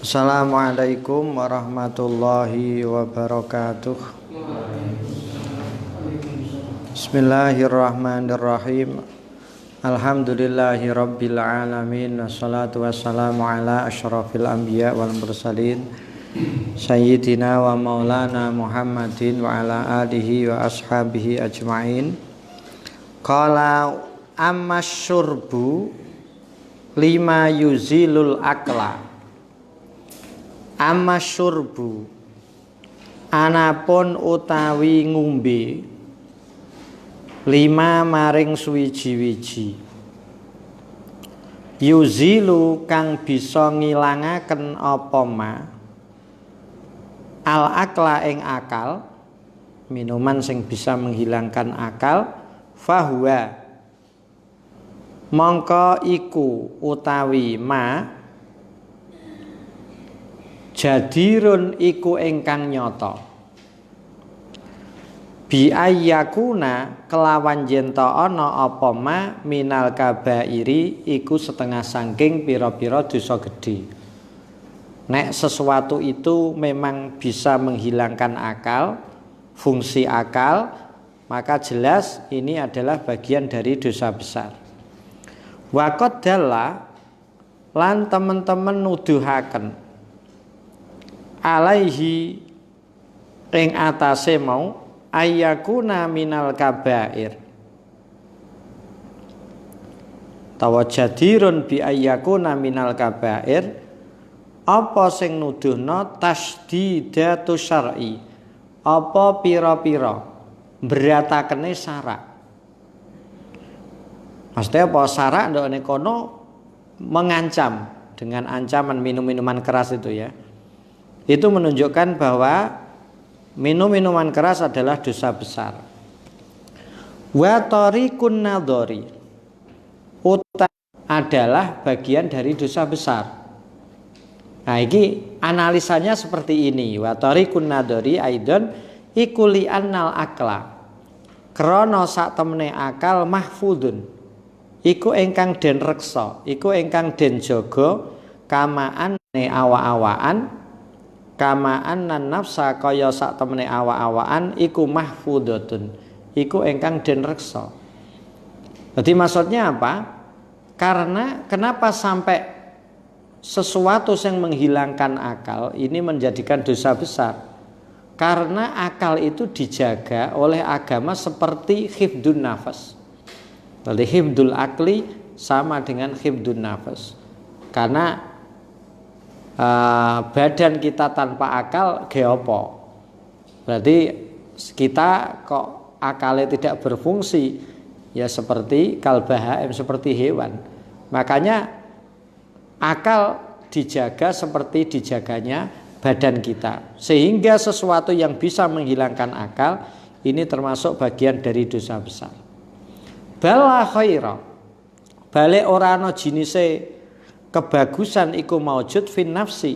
Assalamualaikum warahmatullahi wabarakatuh. Bismillahirrahmanirrahim. Alhamdulillahi rabbil alamin. Wassalatu wassalamu ala asyrafil anbiya wal mursalin Sayyidina wa maulana Muhammadin wa ala alihi wa ashabihi ajma'in. Qala amma syurbu lima yuzilul akla. Amma syurbu anapun utawi ngombe lima maring suwiji-wiji yuzilu kang bisa ngilangaken apa ma al akla ing akal, minuman sing bisa menghilangkan akal, fahuwa mongko iku utawi ma jadirun iku ingkang nyata bi ayyakuna kelawan yen ta ana apa ma minal kabairi iku setengah saking pira-pira dosa gedhe. Nek sesuatu itu memang bisa menghilangkan akal, fungsi akal, maka jelas ini adalah bagian dari dosa besar. Wa qaddalla lan teman-teman nuduhaken alaihi ing atase mau ayyakuna minal kabair tawa jadirun bi ayyakuna minal kabair apa sing nuduhna tasdidatu syar'i apa pira-pira beratakene syarak. Maksudnya apa? Syarak ndekne kono mengancam dengan ancaman minum-minuman keras itu ya. Itu menunjukkan bahwa minum-minuman keras adalah dosa besar. Wa tariqun nadhari adalah bagian dari dosa besar. Nah, ini analisanya seperti ini. Wa tariqun nadhari aidon iku li annal akla. Krana sak temene akal mahfudun. Iku ingkang den reksa, iku ingkang den jaga kamaan awa-awaan. Kamaan nan nafsa kaya sak temene awa-awaan iku mahfudhatun iku ingkang den reksa. Jadi maksudnya apa? Karena kenapa sampai sesuatu yang menghilangkan akal ini menjadikan dosa besar? Karena akal itu dijaga oleh agama seperti hifdun nafas. Jadi hifdul akli sama dengan hifdun nafas. Karena badan kita tanpa akal geopo. Berarti kita kok akalnya tidak berfungsi ya seperti kalbahaim, seperti hewan. Makanya akal dijaga seperti dijaganya badan kita. Sehingga sesuatu yang bisa menghilangkan akal ini termasuk bagian dari dosa besar. Bala khaira balik ora ana jinise kebagusan iku maujud fin nafsi.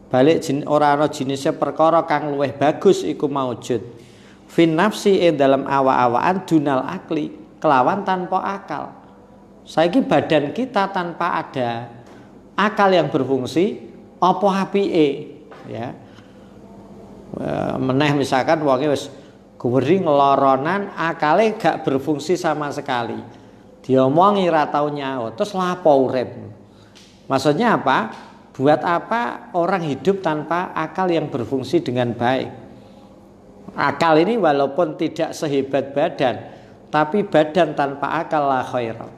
Balik ora ana jinise perkara kang luwih bagus iku maujud fin nafsi dalam awa-awaan dunal akli kelawan tanpa akal. Saiki badan kita tanpa ada akal yang berfungsi apa apike ya. Meneh misalkan wonge wis guwering loronan akale gak berfungsi sama sekali. Diomongi ra tau nyaut terus lapo urip. Maksudnya apa? Buat apa orang hidup tanpa akal yang berfungsi dengan baik? Akal ini walaupun tidak sehebat badan, tapi badan tanpa akal la khaira.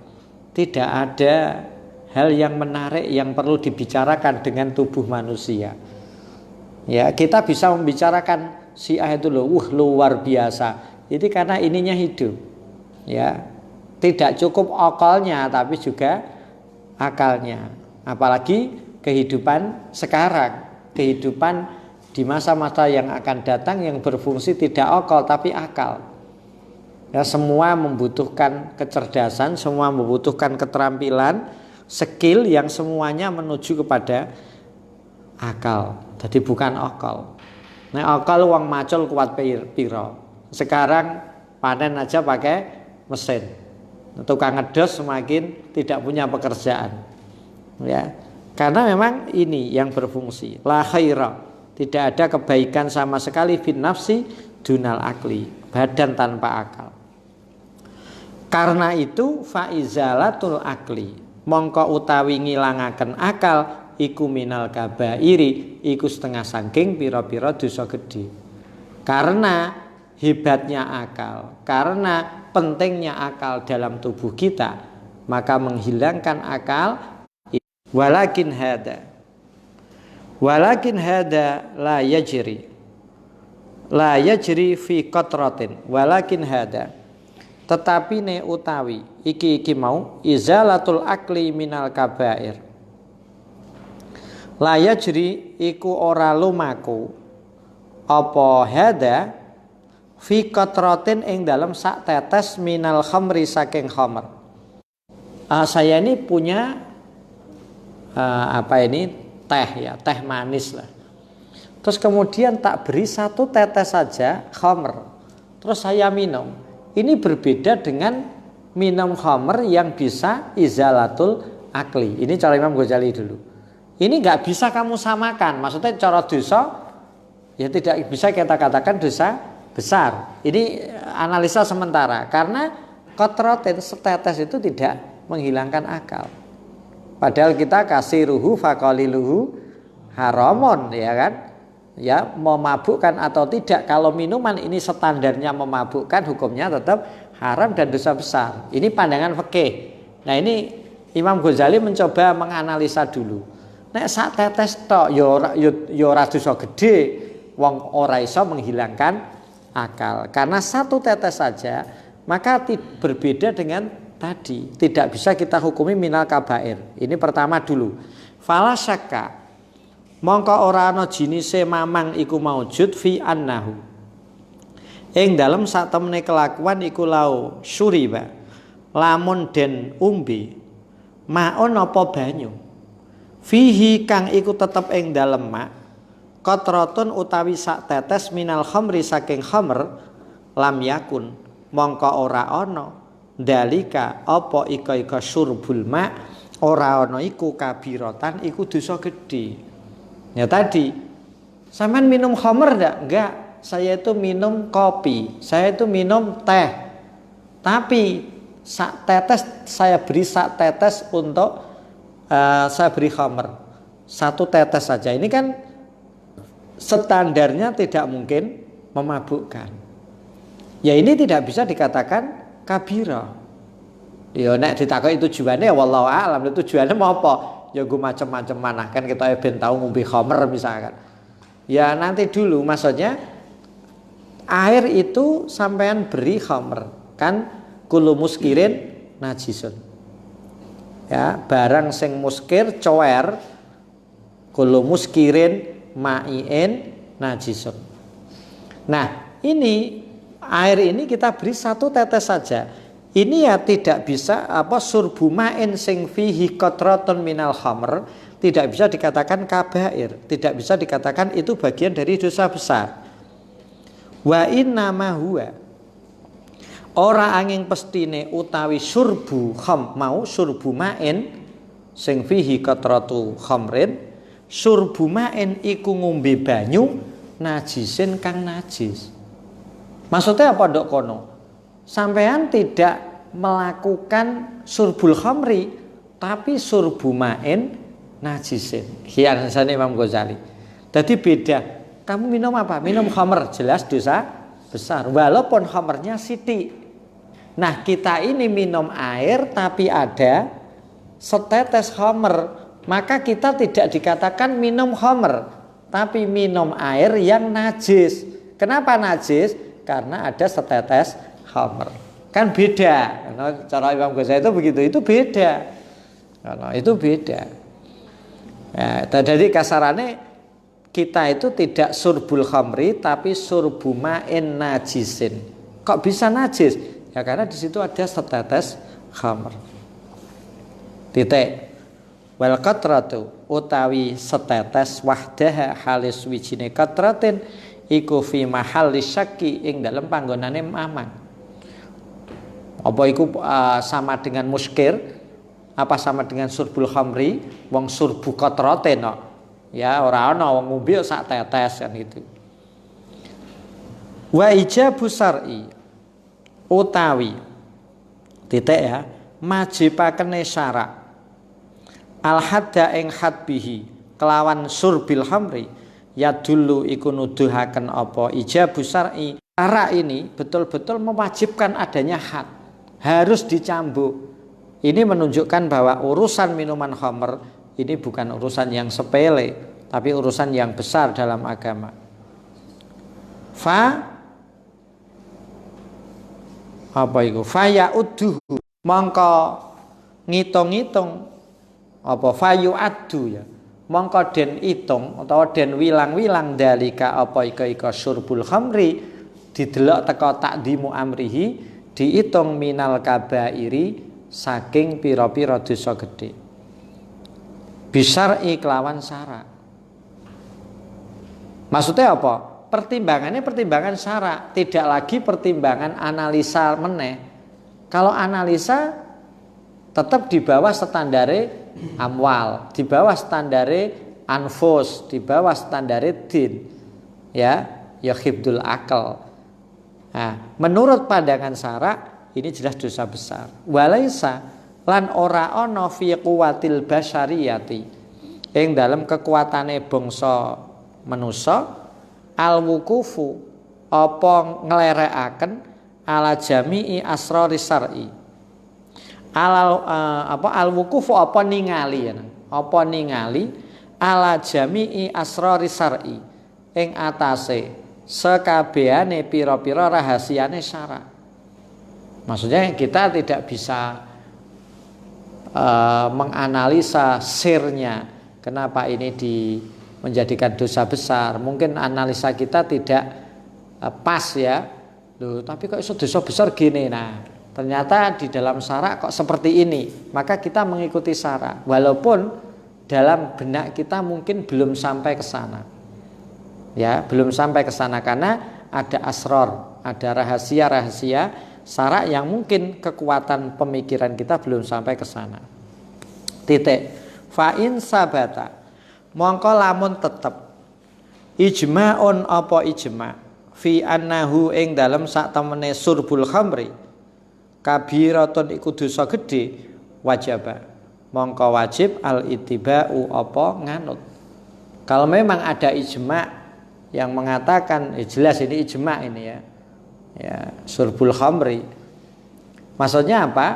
Tidak ada hal yang menarik yang perlu dibicarakan dengan tubuh manusia. Ya, kita bisa membicarakan si A itu luar biasa. Itu karena ininya hidup. Ya. Tidak cukup akalnya tapi juga akalnya. Apalagi kehidupan sekarang, kehidupan di masa-masa yang akan datang yang berfungsi tidak akal tapi akal. Ya, semua membutuhkan kecerdasan, semua membutuhkan keterampilan, skill yang semuanya menuju kepada akal. Jadi bukan akal. Nah, akal uang macul kuat piro. Sekarang panen aja pakai mesin. Tukang ngedos semakin tidak punya pekerjaan. Ya. Karena memang ini yang berfungsi. La khaira, tidak ada kebaikan sama sekali fin nafsi dunal akli, badan tanpa akal. Karena itu faizalatul akli, mongko utawi ngilangaken akal iku minal kabairi, iku setengah saking pira-pira dosa gedhe. Karena hebatnya akal, karena pentingnya akal dalam tubuh kita, maka menghilangkan akal. Walakin hada la yajri fi qatratin, walakin hada, tetapi ne utawi iki mau izalatul akli minal kabair, la yajri iku ora lumaku apa hada fi qatratin ing dalam sak tetes minal khamri saking khamr. Saya ini punya teh ya, teh manis lah. Terus kemudian tak beri satu tetes saja khamr, terus saya minum. Ini berbeda dengan minum khamr yang bisa izalatul akli. Ini cara Imam Ghazali dulu. Ini nggak bisa kamu samakan. Maksudnya cara dosa ya tidak bisa kita katakan dosa besar. Ini analisa sementara karena qatratin setetes itu tidak menghilangkan akal. Padahal kita kasih ruhu faqaliluhu haramon, ya kan? Ya, memabukkan atau tidak. Kalau minuman ini standarnya memabukkan, hukumnya tetap haram dan dosa besar. Ini pandangan fikih. Nah, ini Imam Ghazali mencoba menganalisa dulu. Nek sak tetes tok ya ora dosa gede, wong ora iso menghilangkan akal. Karena satu tetes saja, maka berbeda dengan tadi, tidak bisa kita hukumi minal kabair. Ini pertama dulu. Fala syakka, mongko ora ana jinise mamang iku maujud fi annahu, ing dalem sak temene kelakuan iku lau syuriba, lamun den umbi maon apa banyu, fihi kang iku tetep ing dalem mak, qatratun utawi sak tetes minal khamri saking khamr, lam yakun mongko ora ana dalika apa ika syurbul ma, ora ana iku kabiratan, iku dosa gedhe. Ya tadi sampean minum khamr enggak, saya itu minum kopi, saya itu minum teh, tapi sak tetes saya beri sak tetes untuk saya beri khamr, satu tetes saja. Ini kan standarnya tidak mungkin memabukkan. Ya ini tidak bisa dikatakan kabira. Ya nek ditakoki tujuannya wallahu a'lam, tujuannya mau apa? Ya gue macam-macam mana kan kita ben tahu ngombe khamr misalkan. Ya nanti dulu, maksudnya air itu sampean beri khamr kan kullu muskirin najisun. Ya, barang sing muskir cower kullu muskirin ma'iin najisun. Nah, ini air ini kita beri satu tetes saja. Ini ya tidak bisa surbu ma'in sing fihi qatratun minal khamr, tidak bisa dikatakan kabair, tidak bisa dikatakan itu bagian dari dosa besar. Wa inna ma huwa, ora angin pestine utawi surbu mau surbu ma'in sing fihi qatratu khamrin, surbu ma'in iku ngombe banyu najisin kang najis. Maksudnya apa dok kono? Sampean tidak melakukan surbul khamri, tapi surbu ma'in najisin. Kiasan Imam Ghazali. Jadi beda. Kamu minum apa? Minum khamr, jelas dosa besar. Walaupun khamrnya sithik. Nah kita ini minum air tapi ada setetes khamr, maka kita tidak dikatakan minum khamr, tapi minum air yang najis. Kenapa najis? Karena ada setetes khamr. Kan beda. Karena cara Imam Ghazali itu begitu, itu beda. Karena itu beda. Ya, jadi kasarannya kita itu tidak surbul khamri tapi surbu ma'in najisin. Kok bisa najis? Ya karena di situ ada setetes khamr. Titik. Wal qatratu utawi setetes wahdaha halis wijine qatratin iku fi mahalli syakki ing dalam panggonane mamang. Apa iku sama dengan muskir Apa sama dengan surbul khamri? Wong surbu qatratin no. Ya ora ana wong ngombe sak tetes kan itu. Wa ijabu syar'i utawi titik ya majibakene syarak al hadda ing hadbihi kelawan surbil khamri ya dulu iku nuduhaken apa ijabu syar'i. Syarak ini betul-betul mewajibkan adanya had, harus dicambuk. Ini menunjukkan bahwa urusan minuman khamr ini bukan urusan yang sepele, tapi urusan yang besar dalam agama. Apa itu? Fayauduhu mongko ngitung-ngitung apa fayuaddu ya. Mongko den itung utawa den wilang-wilang dalika apa ika syurbul khamri didelok teka takdimu amrihi diitung minal kabairi saking pira-pira dosa gedhe bisyar'i kelawan syarak. Maksudnya apa? Pertimbangannya pertimbangan syarak, tidak lagi pertimbangan analisa meneh. Kalau analisa tetap di bawah standare amwal, di bawah standare anfus, di bawah standare din, ya hibdul akal. Nah, menurut pandangan syarak ini jelas dosa besar. Walaisa lan ora ana fi quwatil basyariyati ing dalam kekuatane bangsa manusa al wukufu apa nglerekaken ala jami'i asrari syar'i. Al wukufu apa ningali ya. Apa ningali ala jami'i asrari syar'i ing atase sekabehane pira-pira rahasiane syarak. Maksudnya kita tidak bisa menganalisa sirnya kenapa ini menjadikan dosa besar. Mungkin analisa kita tidak pas ya. Loh, tapi kok iso dosa besar gini. Nah, ternyata di dalam syarak kok seperti ini. Maka kita mengikuti syarak walaupun dalam benak kita mungkin belum sampai ke sana. Ya, belum sampai ke sana karena ada asror, ada rahasia-rahasia syarak yang mungkin kekuatan pemikiran kita belum sampai ke sana. Titik. Fa in sabata mongko lamun tetep ijma'un apa ijma' fi annahu ing dalem sak temene surbul khamri kabiratun iku dosa gedhe wajaba mongko wajib al ittiba'u apa nganut. Kalau memang ada ijma' yang mengatakan jelas ini ijma' ini ya surbul khamri. Maksudnya apa?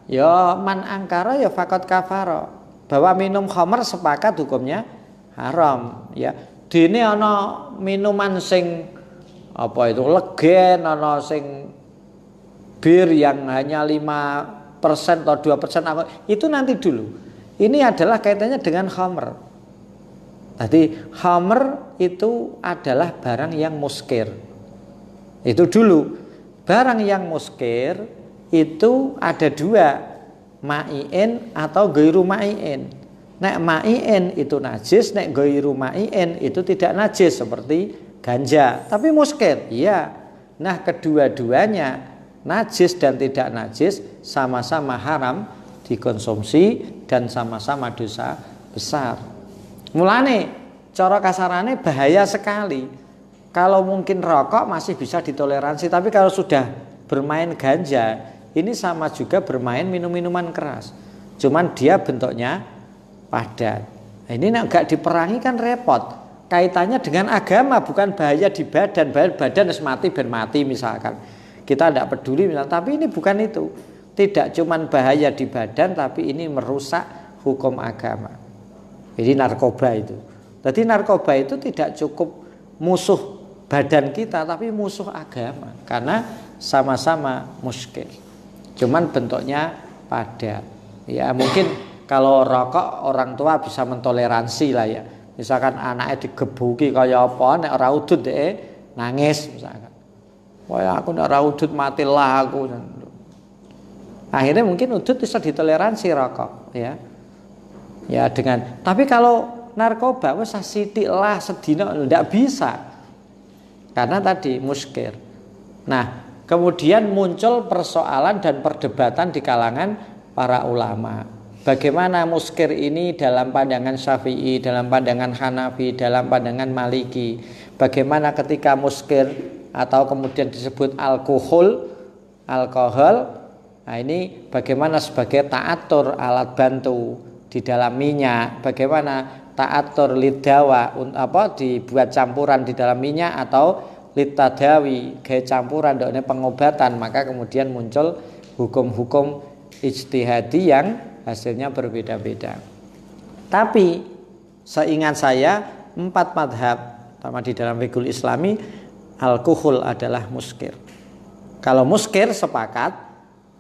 Ya man angkara ya faqat kafara. Bahwa minum khamr sepakat hukumnya haram ya. Dene ana minuman sing apa itu legen, ana sing bir yang hanya 5% atau 2% itu nanti dulu. Ini adalah kaitannya dengan khamr. Tadi khamr itu adalah barang yang muskir. Itu dulu. Barang yang muskir itu ada dua, ma'iin atau ghairu ma'iin. Nek ma'iin itu najis, nek ghairu ma'iin itu tidak najis seperti ganja, tapi muskir. Iya. Nah, kedua-duanya najis dan tidak najis sama-sama haram dikonsumsi dan sama-sama dosa besar. Mulane cara kasarane bahaya sekali. Kalau mungkin rokok masih bisa ditoleransi, tapi kalau sudah bermain ganja, ini sama juga bermain minum-minuman keras. Cuman dia bentuknya padat. Nah, ini enggak diperangi kan repot. Kaitannya dengan agama, bukan bahaya di badan. Badan harus mati ben mati misalkan. Kita tidak peduli misalkan, tapi ini bukan itu. Tidak cuman bahaya di badan, tapi ini merusak hukum agama. Jadi narkoba itu. Jadi narkoba itu tidak cukup musuh badan kita, tapi musuh agama karena sama-sama muskil. Cuman bentuknya padat. Ya mungkin kalau rokok orang tua bisa mentoleransi lah ya. Misalkan anaknya digebuki kayak apa, nek ora udut nangis misalkan. Wah aku nek ora udut matilah aku. Akhirnya mungkin udut bisa ditoleransi rokok ya. Ya dengan. Tapi kalau narkoba wis sithik lah sedina ndak bisa. Karena tadi muskir. Nah, kemudian muncul persoalan dan perdebatan di kalangan para ulama. Bagaimana muskir ini dalam pandangan Syafi'i, dalam pandangan Hanafi, dalam pandangan Maliki. Bagaimana ketika muskir atau kemudian disebut alkohol. Nah ini bagaimana sebagai ta'atur alat bantu di dalam minyak. Bagaimana ta'atur lidawa dibuat campuran di dalam minyak atau litadawi kayak campuran dokne pengobatan. Maka kemudian muncul hukum-hukum ijtihadi yang hasilnya berbeda-beda. Tapi seingat saya 4 madhab terutama di dalam fiqhul Islami alkohol adalah muskir. Kalau muskir sepakat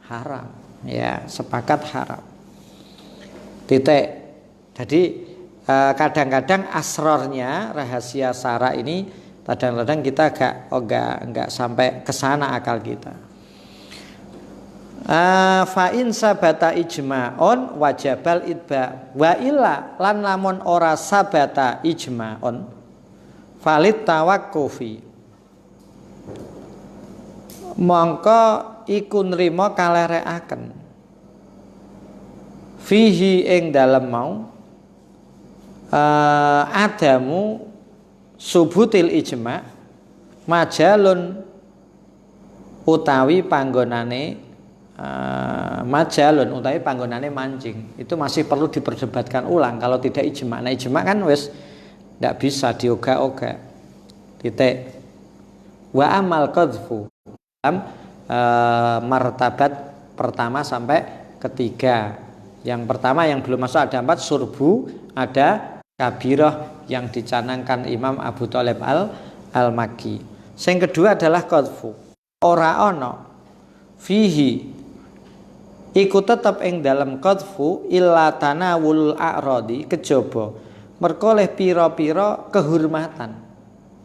haram, ya sepakat haram. Titik. Jadi kadang-kadang asrornya rahasia syara ini kadang-kadang kita enggak sampai ke sana akal kita. Fa in sabata ijma'un wajabal idba wa illa lan lamun ora sabata ijma'un falit tawakkufi mongko iku nrimo kalerekaken fihi ing dalem mau adamu subutil ijma' majalun utawi panggonane majalun utawi panggonane mancing. Itu masih perlu diperdebatkan ulang kalau tidak ijma'. Nah ijma' kan wis ndak bisa dioga-oga. Titik. Wa amal qadhfu dalam martabat pertama sampai ketiga. Yang pertama yang belum masuk ada 4 surbu, ada kabirah yang dicanangkan Imam Abu Thalib al-Makki. Yang kedua adalah qadhfu. Ora ana fihi iku tetep ing dalam qadhfu illa tanawul a'radi kejaba merkoleh pira-pira kehormatan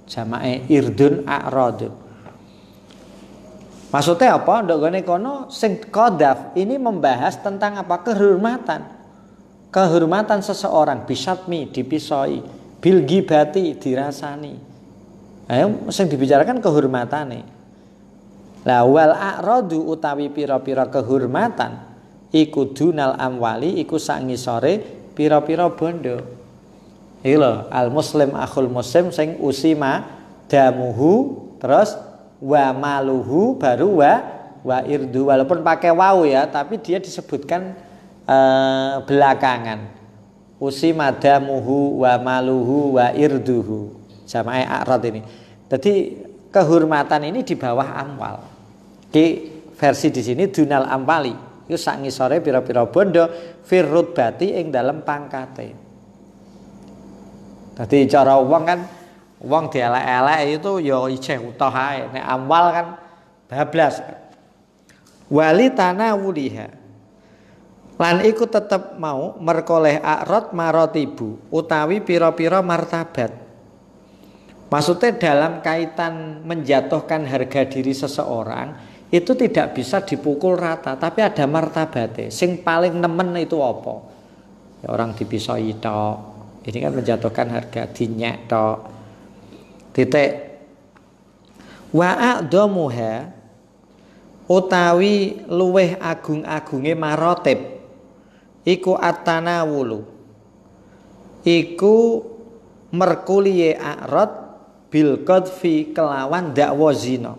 jamae irdun a'radun. Maksudnya apa? Ndok gone kono sing qadhaf ini membahas tentang apa? Kehormatan seseorang bisatmi dipisoi, bil gibati dirasani. Ayo sing dibicarakan kehormatane. Lah wal a'radu utawi pira-pira kehormatan iku dunal amwali iku sak ngisore pira-pira bondo. Iki lho, al muslim akhul muslim sing usima damuhu terus wa maluhu baru wa irdu walaupun pakai wawu ya, tapi dia disebutkan belakangan. Usima damuhu wa maluhu wa irduhu. Jamae a'rad ini. Jadi kehormatan ini di bawah amwal. Ki versi di sini dunal amwali. Iku sak ngisore pira-pira bondo firrut bati ing dalam pangkate. Dadi cara wong kan wong dielek-elek itu ya ijeh utuh ae. Nek amwal kan bablas. Wali tanawuliha. Lan iku tetep mau merkoleh a'rad marotibu utawi pira-pira martabat. Maksudnya dalam kaitan menjatuhkan harga diri seseorang itu tidak bisa dipukul rata, tapi ada martabatnya. Sing paling nemen itu apa? Ya orang dipisoi tok. Ini kan menjatuhkan harga dinyek tok. Titik. Wa a'dhamuha utawi luweh agung-agunge marotib iku at-tanawulu. Iku merkuliye a'rad bil qadfi kelawan dakwa zina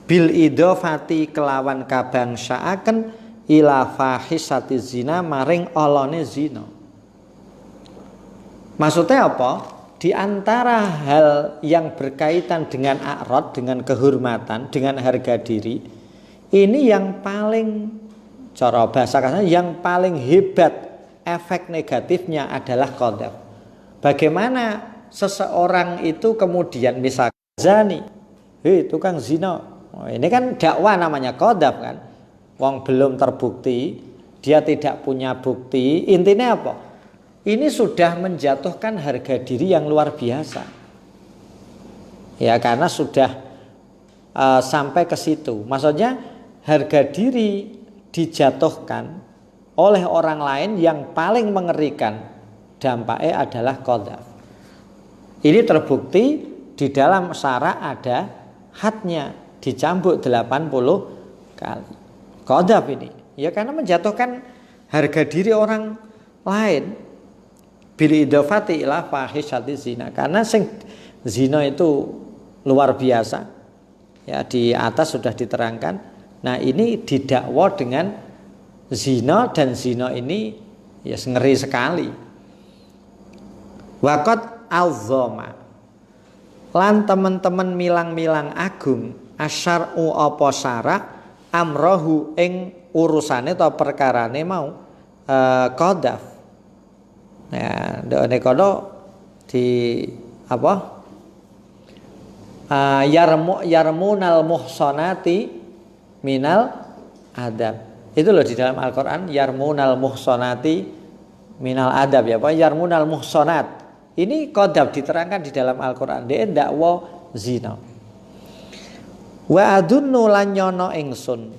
bil idhofati kelawan kabangsaaken ila fahisati zina maring olone zina. Maksudnya apa? Di antara hal yang berkaitan dengan a'rad, dengan kehormatan, dengan harga diri, ini yang paling cara bahasa kasarnya yang paling hebat efek negatifnya adalah qadhaf. Bagaimana seseorang itu kemudian misalkan zani, tukang zina. Ini kan dakwah namanya qadhaf kan. Wong belum terbukti, dia tidak punya bukti. Intinya apa? Ini sudah menjatuhkan harga diri yang luar biasa. Ya karena sudah sampai ke situ. Maksudnya harga diri dijatuhkan oleh orang lain yang paling mengerikan. Dampaknya adalah qadhaf. Ini terbukti di dalam syara ada hadnya, dicambuk 80 kali. Qadhaf ini ya karena menjatuhkan harga diri orang lain bil idhofati ila fahisyati zina, karena sing zina itu luar biasa ya, di atas sudah diterangkan. Nah ini didakwa dengan zina, dan zina ini ya ngeri sekali. Waqat al-zoma, lan teman-teman milang-milang agung asyar'u apa syara amrohu ing urusane atau perkarane mau qadhaf. Ya, ndekne kono di apa? Yarmunal muhsanati minal adab. Itu loh di dalam Al-Qur'an, yarmunal muhsanati minal adab ya, Pak. Yarmunal muhsanat. Ini qadhaf diterangkan di dalam Al-Qur'an. Dia dakwa zina. Wa adunnu lan nyono ingsun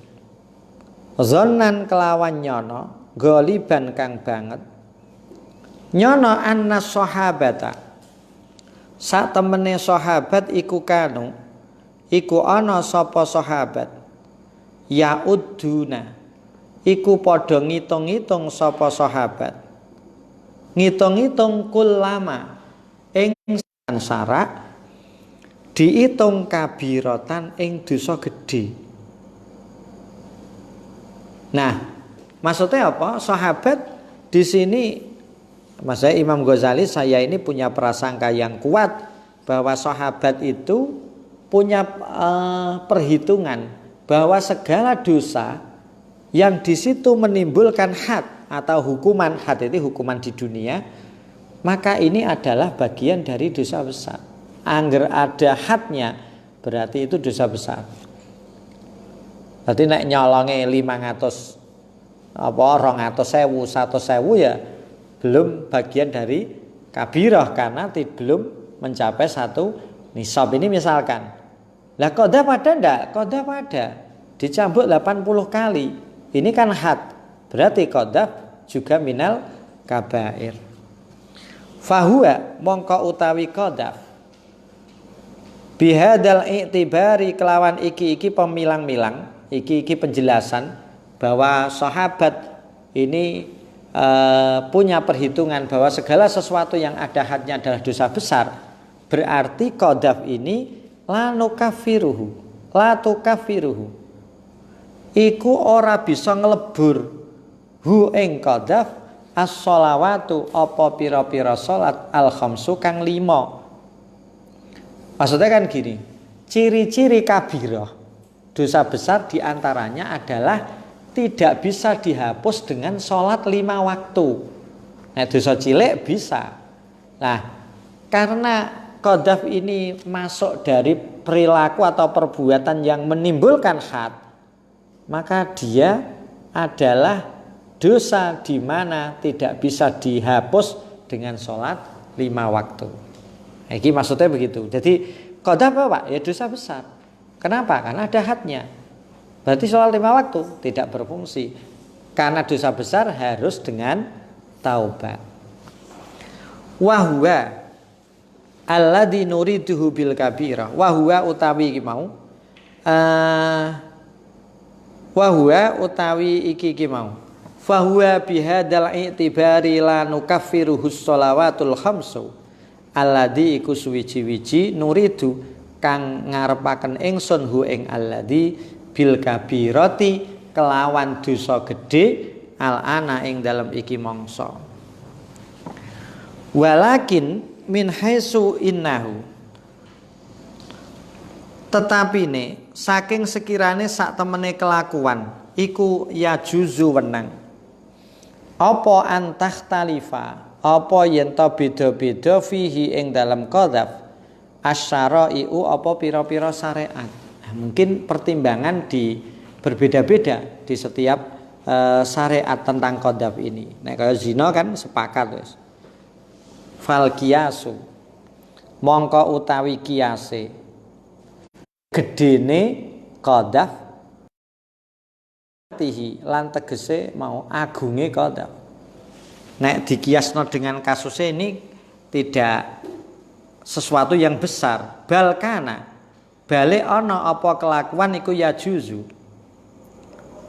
zonnan kelawan nyono goliban kang banget nyono anna sahabata sak temene sahabat iku kanu iku ana sapa sahabat yauduna iku padha ngitung-ngitung sapa sahabat ngitung-ngitung kullama ing sansara diitung kabiratan ing dosa gedhe. Nah, maksudnya apa? Sahabat di sini, maksudnya Imam Ghazali, saya ini punya prasangka yang kuat bahwa sahabat itu punya perhitungan bahwa segala dosa yang di situ menimbulkan had atau hukuman, had itu hukuman di dunia, maka ini adalah bagian dari dosa besar. Angger ada hadnya berarti itu dosa besar. Berarti nek nyolonge 500 apa 200.000 100.000 ya belum bagian dari kabirah karena belum mencapai satu nisab. Ini misalkan. Lah qadhaf ada enggak? Qadhaf ada. Dicambuk 80 kali. Ini kan had. Berarti qadhaf juga minal kabair. Fahuwa mongko utawi qadhaf bihadal i'tibari kelawan iki pemilang-milang, iki penjelasan bahwa sahabat ini punya perhitungan bahwa segala sesuatu yang ada hadnya adalah dosa besar. Berarti qadhaf ini la tukafiruhu iku ora bisa nglebur hu ing qadhaf as-sholawatu apa pira-pira salat al-khamsu kang 5. Maksudnya kan gini, ciri-ciri kabirah dosa besar diantaranya adalah tidak bisa dihapus dengan sholat 5 waktu. Nah dosa cilik bisa. Nah karena qadhaf ini masuk dari perilaku atau perbuatan yang menimbulkan had, maka dia adalah dosa di mana tidak bisa dihapus dengan sholat 5 waktu. Ini maksudnya begitu. Jadi qadhaf apa? Ya dosa besar. Kenapa? Karena ada hadnya. Berarti sholat 5 waktu tidak berfungsi. Karena dosa besar harus dengan taubat. Wahwa alladzi nuriduhu bil kabirah. Wahwa utawi iki mau. Wahwa utawi iki mau. Fahuwa bihadal i'tibari la nukaffiruhu sholawatul khamsu. Alladzi iku suwiji-wiji nuridu kang ngarepaken ingsun hu ing alladzi bil kabirati kelawan dosa gedhe al ana ing dalem iki mangsa. Walakin min haitsu innahu, tetapine saking sekirane sak temene kelakuan iku ya juzu wenang apa antah-talifa apa yen to beda-beda fihi ing dalam qadhaf asyara'i'u apa pira-pira syariat. Nah, mungkin pertimbangan berbeda-beda di setiap syariat tentang qadhaf ini. Nah kalau zina kan sepakat wis. Fal qiyasu mongko utawi qiyase gedene qadhaf tihi lan tegese mau agunge qadhaf. Nek dikiasno dengan kasusnya ini tidak sesuatu yang besar. Balkana balik ana apa kelakuan iku ya juzu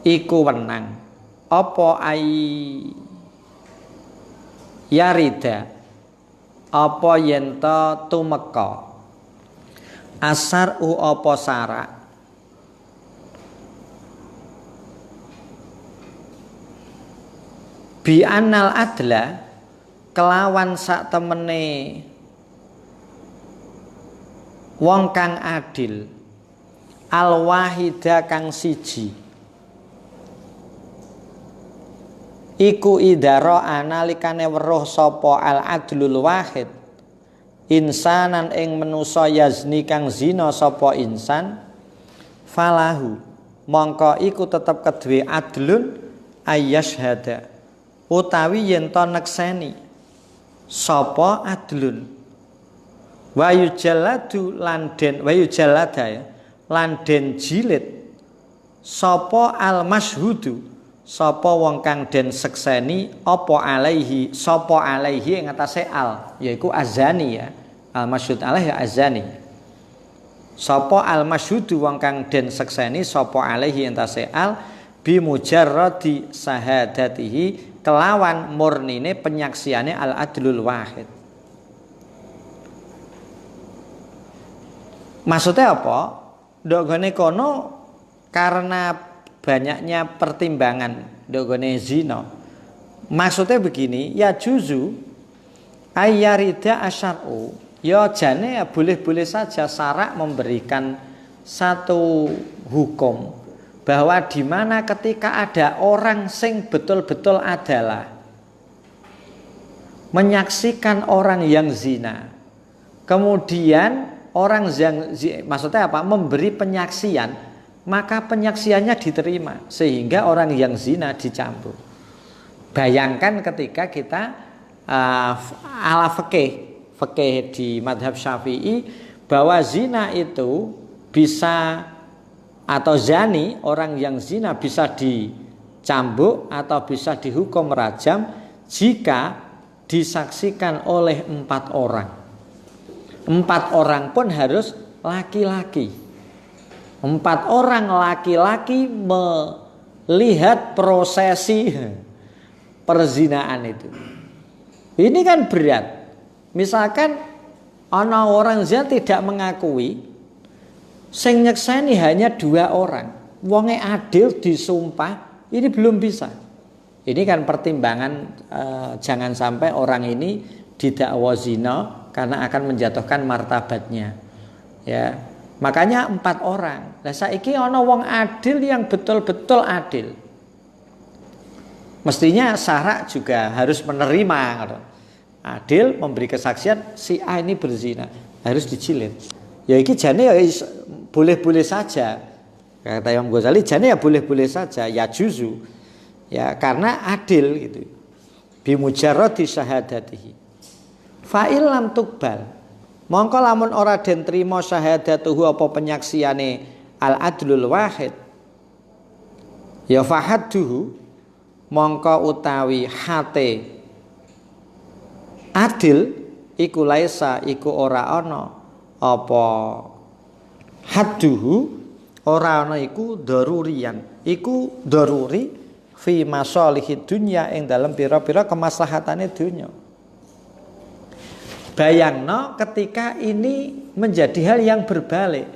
iku wenang apa yarida apa yen to tumeka asar apa sarak bi anal adla kelawan sak temene wong kang adil al wahida kang siji iku idara analikane weruh sapa al adlul wahid insanan ing manusa yazni kang zina sapa insan falahu mongko iku tetep kedue adlun ayyashhada utawi yen to nekseni sapa adlun wayu jaladu landen wayu jalada ya landen jilid sapa al masyhudu sapa wong kang den sekseni apa alaihi sapa alaihi ing atase al yaiku azani ya al masyhud alaihi azani sapa al masyhudu wong kang den sekseni sapa alaihi ing atase al bi mujarradi sahadatihi kelawan murnine penyaksiane al adlul wahid. Maksudnya apa? Ndogone kono karena banyaknya pertimbangan ndogone zina. Maksudnya begini, ya juzu ayyarida asyar'u. Ya jane ya boleh-boleh saja syarak memberikan satu hukum bahwa di mana ketika ada orang sing betul-betul adalah menyaksikan orang yang zina, kemudian orang yang maksudnya apa? Memberi penyaksian, maka penyaksiannya diterima sehingga orang yang zina dicambuk. Bayangkan ketika kita ala fikih di madhab Syafi'i bahwa zina itu bisa atau zani orang yang zina bisa dicambuk atau bisa dihukum rajam jika disaksikan oleh 4 orang. 4 orang pun harus laki-laki. 4 orang laki-laki melihat prosesi perzinaan itu. Ini kan berat. Misalkan ana orang zina tidak mengakui, sing nyekseni hanya 2 orang, wonge adil disumpah, ini belum bisa. Ini kan pertimbangan jangan sampai orang ini didakwa zina karena akan menjatuhkan martabatnya. Ya, makanya 4 orang. Lah saiki ana wong adil yang betul-betul adil. Mestinya syarak juga harus menerima. Adil memberi kesaksian si A ini berzina, harus dijilid. Ya iki jane ya boleh-boleh saja. Kata Imam Ghazali jane ya boleh-boleh saja, ya juzu. Ya karena adil gitu. Bi mujarradi syahadatihi. Fa illam tuqbal. Mongko lamun ora den trima syahadatuhu apa penyaksiane al adlul wahid. Ya fahadduhu mongko utawi hate adil iku laisa iku ora ana apa hadduhu ora ana iku darurian iku daruri fi masalihid dunya ing dalam pira-pira kemaslahatane dunya. Bayangno ketika ini menjadi hal yang berbalik,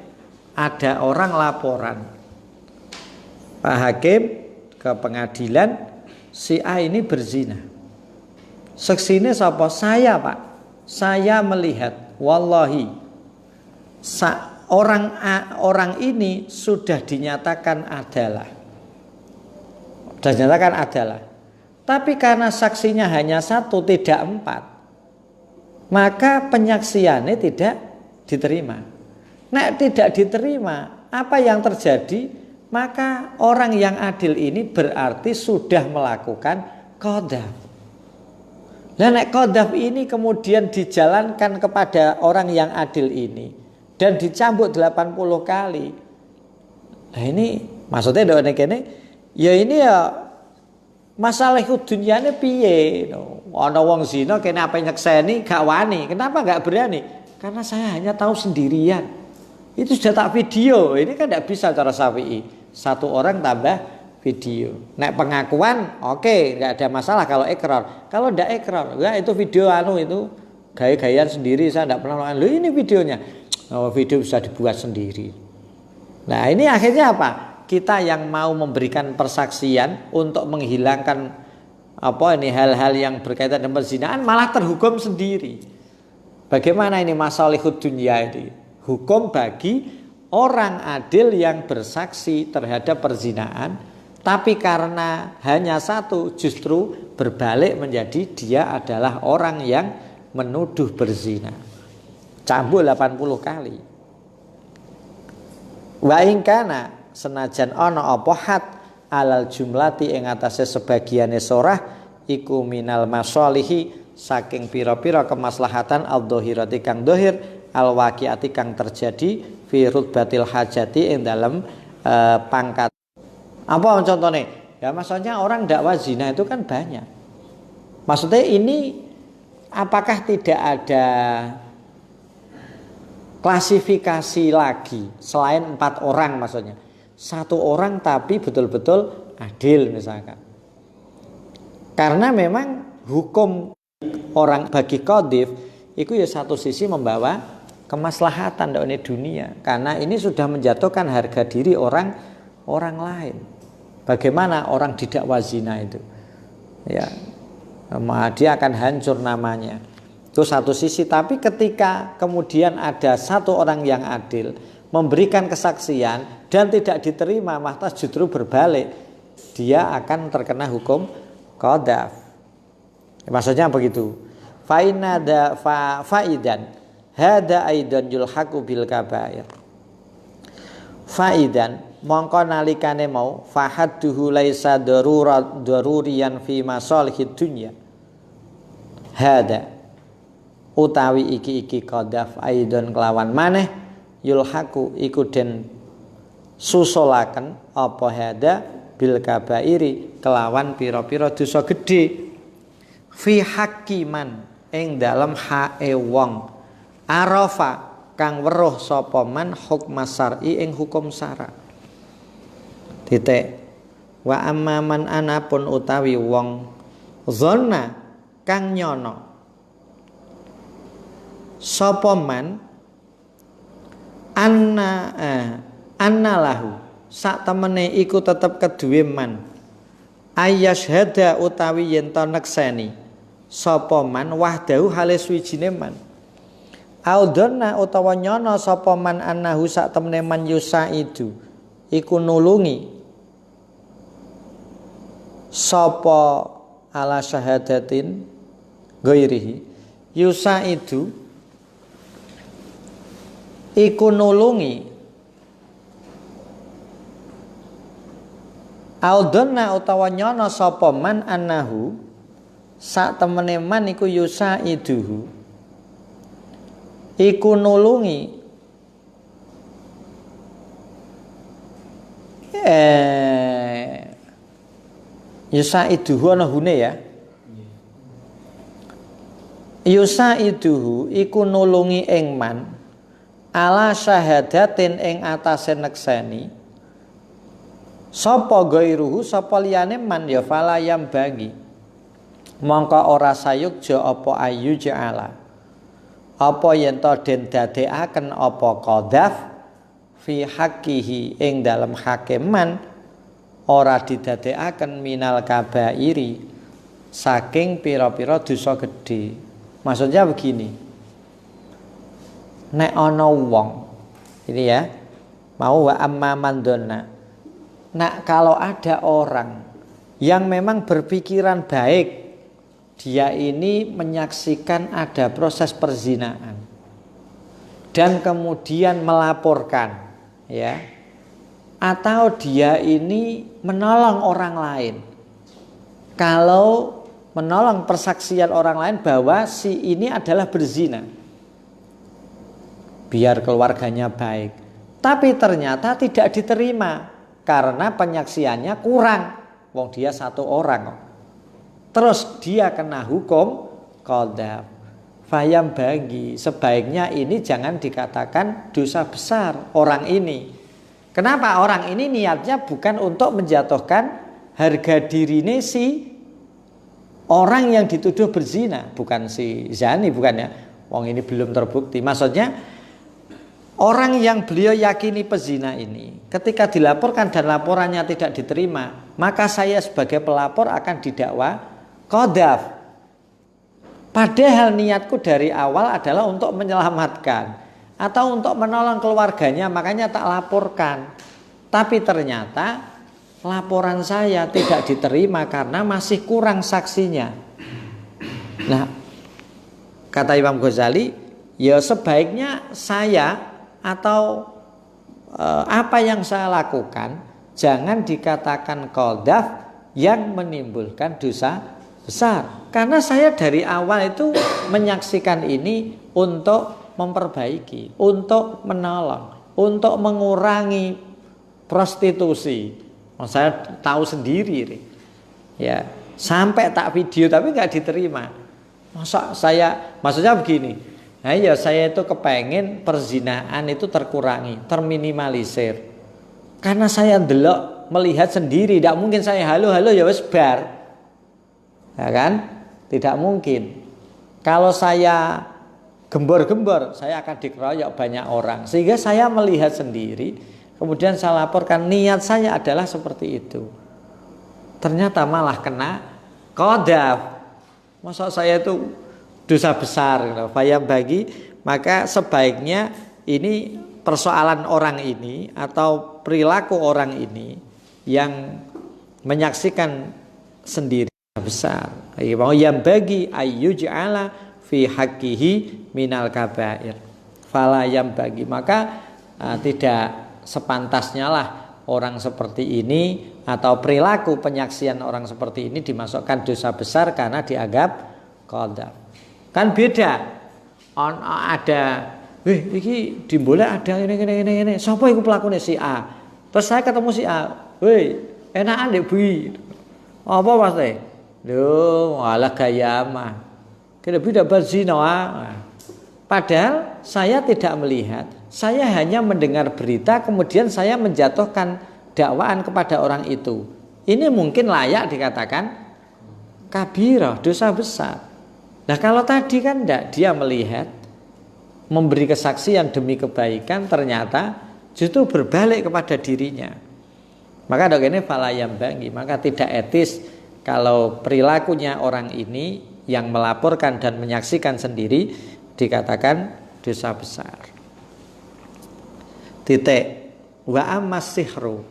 ada orang laporan Pak Hakim ke pengadilan si A ini berzina. Saksine sapa? Saya, Pak. Saya melihat wallahi orang ini sudah dinyatakan adalah. Tapi karena saksinya hanya 1 tidak 4, maka penyaksiannya tidak diterima. Nek tidak diterima, apa yang terjadi? Maka orang yang adil ini berarti sudah melakukan qadzaf. Nah, nek qadzaf ini kemudian dijalankan kepada orang yang adil ini dan dicambuk 80 kali. Nah ini maksudnya nek kene ya ini ya masalah dunyane piye? Ana wong zina kene apa nyekseni gak wani. Kenapa gak berani? Karena saya hanya tahu sendirian. Itu sudah tak video. Ini kan tidak bisa cara Syafi'i. 1 orang tambah video. Nek pengakuan oke, nggak ada masalah kalau ikrar. Kalau ndak ikrar, ya itu video itu gaya-gayaan sendiri, saya ndak pernah melakukan. Loh ini videonya. Oh, video bisa dibuat sendiri. Nah, ini akhirnya apa? Kita yang mau memberikan persaksian untuk menghilangkan hal-hal yang berkaitan dengan perzinahan malah terhukum sendiri. Bagaimana ini masalihud dunya ini? Hukum bagi orang adil yang bersaksi terhadap perzinahan, tapi karena hanya satu justru berbalik menjadi dia adalah orang yang menuduh berzina. Cambuk 80 kali. Wa ingkana senajan ana apa had alal jumlati ing atase sebagiane sorah iku minal masalihi saking pira-pira kemaslahatan al-dhahirati kang dhahir al-waqiati kang terjadi fi rutbatil hajati ing dalam pangkat. Apa contohnya? Ya maksudnya orang dakwa zina itu kan banyak. Maksudnya ini apakah tidak ada klasifikasi lagi selain 4 orang maksudnya? 1 orang tapi betul-betul adil misalkan. Karena memang hukum orang bagi qadhif itu ya satu sisi membawa kemaslahatan dalam dunia. Karena ini sudah menjatuhkan harga diri orang lain. Bagaimana orang didakwa zina itu? Ya, dia akan hancur namanya. Itu satu sisi. Tapi ketika kemudian ada 1 orang yang adil memberikan kesaksian dan tidak diterima, maka justru berbalik, dia akan terkena hukum qadhaf. Maksudnya begitu. Faidan hada aidan yulhaqu bil kabair. Faidan mongko nalikane mau fahadduhu laisa daruriyan fi masalihid dunya. Hada utawi iki qadhaf aidan kelawan maneh yulhaqu iku den susulaken apa hada bil kabairi kelawan pira-pira dosa gedhe fi hakiman ing dalam hae wong arafa kang weruh sapa man hukma syar'i ing hukum syara. Titik. Wa amman anapun utawi wong zonna kang nyono sapa man anna lahu sak temene iku tetep keduwe man ayyashhada utawi yen to nekseni sapa man wahdahu hale suwijine man audonna utawa nyono sapa man annahu sak temene man yusaidu iku nulungi sapa ala syahadatin ghairihi yusaidu iku nulungi audonna utawa nyono sapa man annahu sak temene man iku yusaiduhu iku nulungi yusaiduhu ana hune ya. Yusaiduhu iku nulungi ing man ala syahadatin ing atase nekseni sapa gairuhu sapa liyane man ya falayam bagi mongko ora sayukja apa ayu ja'ala apa yen to den dadekaken apa qadhaf fi haqqihi ing dalem hakiman ora didadekaken minal kabairi saking pira-pira dosa gedhe. Maksudnya begini, nek ana wong ini ya mau wa amma mandona. Nah kalau ada orang yang memang berpikiran baik, dia ini menyaksikan ada proses perzinahan dan kemudian melaporkan ya, atau dia ini menolong orang lain. Kalau menolong persaksian orang lain bahwa si ini adalah berzina, biar keluarganya baik, tapi ternyata tidak diterima karena penyaksiannya kurang. Wong dia 1 orang, terus dia kena hukum qadhaf. Fayam bagi sebaiknya ini jangan dikatakan dosa besar orang ini. Kenapa? Orang ini niatnya bukan untuk menjatuhkan harga dirine si orang yang dituduh berzina, bukan si zani, bukan ya. Wong ini belum terbukti. Maksudnya orang yang beliau yakini pezina ini ketika dilaporkan dan laporannya tidak diterima, maka saya sebagai pelapor akan didakwa qadzaf. Padahal niatku dari awal adalah untuk menyelamatkan atau untuk menolong keluarganya, makanya tak laporkan. Tapi ternyata laporan saya tidak diterima karena masih kurang saksinya. Nah, kata Imam Ghazali, ya sebaiknya saya atau apa yang saya lakukan jangan dikatakan qadzaf yang menimbulkan dosa besar. Karena saya dari awal itu menyaksikan ini untuk memperbaiki, untuk menolong, untuk mengurangi prostitusi. Saya tahu sendiri, ya sampai tak video tapi nggak diterima. Maksudnya begini, nah ya saya itu kepengen perzinaan itu terkurangi, terminimalisir. Karena saya melihat sendiri, tidak mungkin saya halo ya wes bar, ya kan? Tidak mungkin. Kalau saya gembor-gembor, saya akan dikeroyok banyak orang. Sehingga saya melihat sendiri, kemudian saya laporkan niat saya adalah seperti itu. Ternyata malah kena qadzaf. Masa saya itu dosa besar gitu. Fayam bagi, maka sebaiknya ini persoalan orang ini atau perilaku orang ini yang menyaksikan sendiri besar. Mau yang bagi ayyuj'ala fi haqqihi minal kabair. Fala yang bagi, maka tidak sepantasnya lah orang seperti ini atau perilaku penyaksian orang seperti ini dimasukkan dosa besar karena dianggap qadzaf. Kan beda. Ada iki dimboleh ada ini. Sapa iku pelakune si A? Terus saya ketemu si A. Enakan ndek bui. Apa Mas teh? Lho, malah gaya mah. Kira tidak berzina. Padahal saya tidak melihat. Saya hanya mendengar berita kemudian saya menjatuhkan dakwaan kepada orang itu. Ini mungkin layak dikatakan kabirah, dosa besar. Nah kalau tadi kan enggak, dia melihat, memberi kesaksian demi kebaikan, ternyata justru berbalik kepada dirinya. Maka dok ini falayam bangi, maka tidak etis kalau perilakunya orang ini yang melaporkan dan menyaksikan sendiri dikatakan dosa besar. Titik. Wa ammas sihru,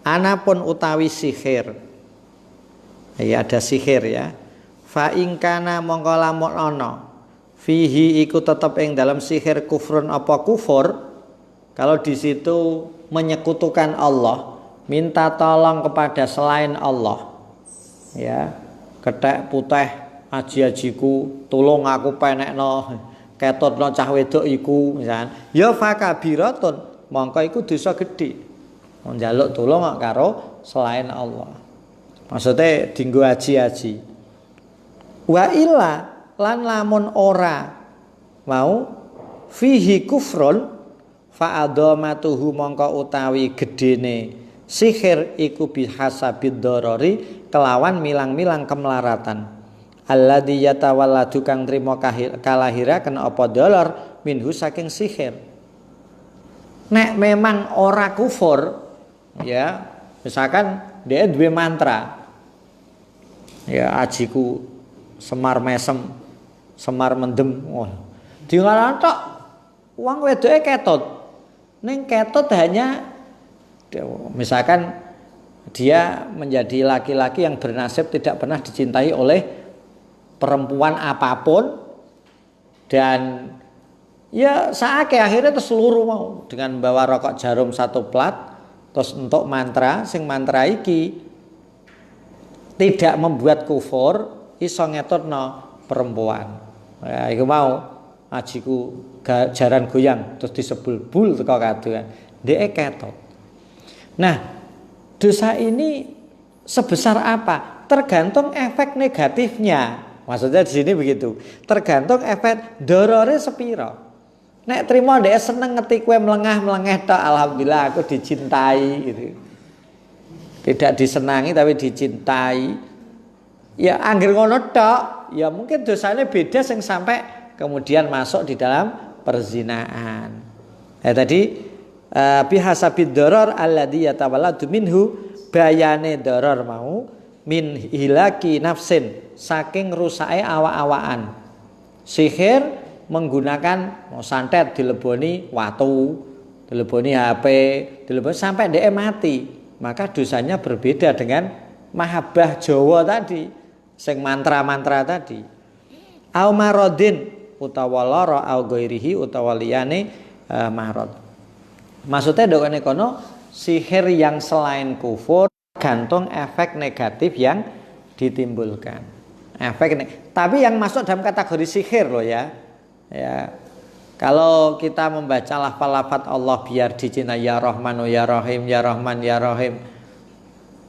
anapun utawi sihir, ya ada sihir ya. Fa ingkana mongko lamun ana fihi iku tetep ing dalam sihir kufrun apa kufur. Kalau di situ menyekutukan Allah, minta tolong kepada selain Allah, ya kethek putih aji-ajiku tolong aku penekno ketutno cah wedok iku misalnya, ya fakabiratun mongko iku dosa gedhe njaluk tolong karo selain Allah, maksudnya dinggo aji-aji. Wa illa lan lamun ora mau fihi kufrun fa adhamatuhu mongko utawi gedene sihir iku bihasabid darari kelawan milang-milang kemelaratan. Alladzi yatawalladu kang trima kalahiraken apa dolar minhu saking sihir. Nek memang ora kufur, ya misalkan dia duwe mantra, ya ajiku semar mesem, semar mendem, dingaran tok wong wedoke ketut. Ning ketut hanya misalkan dia menjadi laki-laki yang bernasib tidak pernah dicintai oleh perempuan apapun, dan ya saake akhirnya terus seluruh mau dengan bawa rokok jarum satu plat terus untuk mantra sing mantra iki tidak membuat kufur iso ngetutno perempuan. Ya iku mau ajiku jaran goyang terus disebul bul teko kaduan dhek ketut. Nah, dosa ini sebesar apa? Tergantung efek negatifnya. Maksudnya di sini begitu. Tergantung efek dorore sepiro. Nek trimo dhek seneng ngerti kowe mlengah-mlengeh tok, alhamdulillah aku dicintai gitu. Tidak disenangi tapi dicintai. Ya anggere ngono tok, ya mungkin dosanya beda sing sampai kemudian masuk di dalam perzinaan. Ya tadi bihasabid doror alladzi yatawalladu minhu, bayane doror mau min hilaki nafsin, saking rusake awak-awakan. Sihir menggunakan santet dileboni watu, dileboni HP, dileboni sampai dia mati, maka dosanya berbeda dengan mahabbah Jawa tadi, sing mantra-mantra tadi. Au maradin utawa lara au ghairihi utawa liyane marad. Maksudnya dokane kono sihir yang selain kufur gantung efek negatif yang ditimbulkan. Tapi yang masuk dalam kategori sihir loh ya. Ya, kalau kita membaca lafal-lafal Allah biar dicintai, ya Rahmanu ya Rahim, ya Rahman ya Rahim,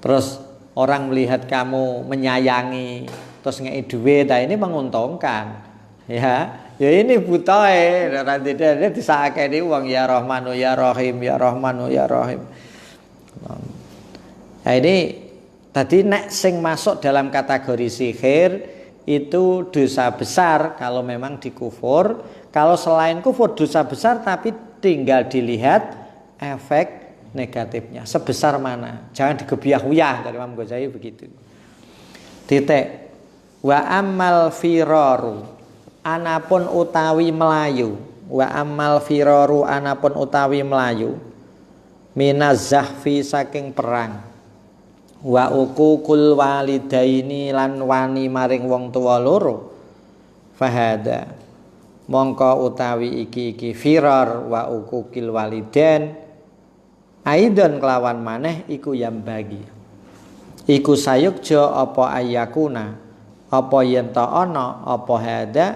terus orang melihat kamu menyayangi, terus ngei duit, nah ini menguntungkan. Ya ini buta nanti dia disakeni uang, ya Rahmanu ya Rahim, ya Rahmanu ya Rahim. Nah ini tadi nek sing masuk dalam kategori sihir itu dosa besar kalau memang dikufur. Kalau selain kufur dosa besar, tapi tinggal dilihat efek negatifnya sebesar mana. Jangan digebiah-uyah, dari Imam Ghazali begitu. Titik. Wa ammal firaru, anapun utawi melayu. Wa ammal firaru, anapun utawi melayu. Minaz zahfi, saking perang. Wa uququl walidaini, lan wani maring wong tuwa loro. Fahada, mongko utawi iki firar wa uquqil walidain aidon kelawan maneh iku yang bagi. Iku sayukja apa ayakuna, apa yen ta ana apa hada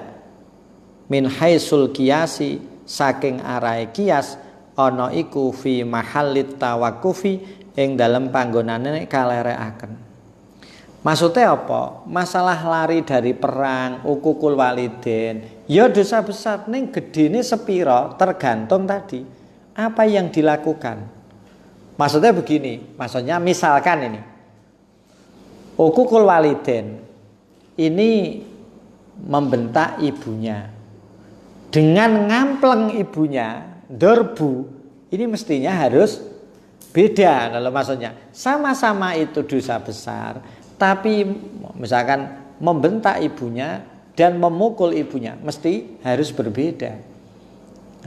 min haisul qiyasi, saking arahe kias ana iku fi mahallit tawakkufi, ing dalam panggonane kalerekaken. Maksudnya apa? Masalah lari dari perang, uququl waliden, ya dosa besar, ning gedene sepiro tergantung tadi apa yang dilakukan. Maksudnya begini, maksudnya misalkan ini uququl waliden ini membentak ibunya dengan ngampleng ibunya, dorbu, ini mestinya harus beda. Kalau maksudnya sama-sama itu dosa besar, tapi misalkan membentak ibunya dan memukul ibunya mesti harus berbeda.